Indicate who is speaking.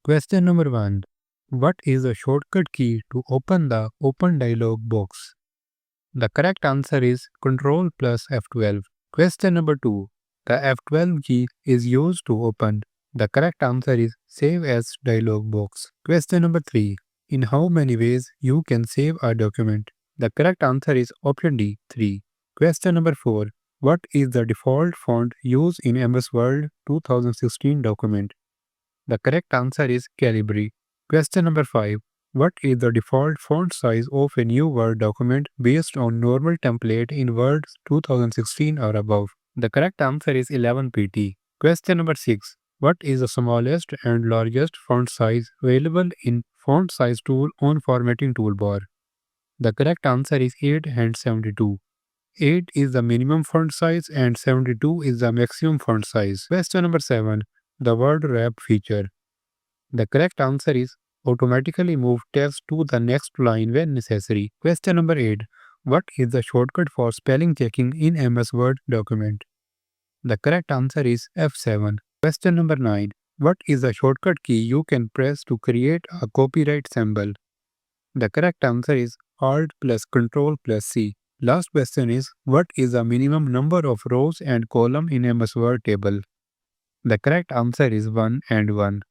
Speaker 1: Question number 1. What is the shortcut key to open the Open dialog box? The correct answer is Ctrl plus F12. Question number 2. The F12 key is used to open. The correct answer is Save as dialog box. Question number 3. In how many ways you can save a document? The correct answer is option D, 3. Question number 4. What is the default font used in MS Word 2016 document? The correct answer is Calibri. Question number 5. What is the default font size of a new Word document based on normal template in Word 2016 or above? The correct answer is 11 pt. Question number 6. What is the smallest and largest font size available in Font Size tool on Formatting toolbar? The correct answer is 8 and 72. 8 is the minimum font size and 72 is the maximum font size. Question number 7. The word wrap feature. The correct answer is automatically move text to the next line when necessary. Question number 8. What is the shortcut for spelling checking in MS Word document? The correct answer is F7. Question number 9. What is the shortcut key you can press to create a copyright symbol? The correct answer is Alt plus Ctrl plus C. Last question is, what is the minimum number of rows and column in MS Word table? The correct answer is 1 and 1.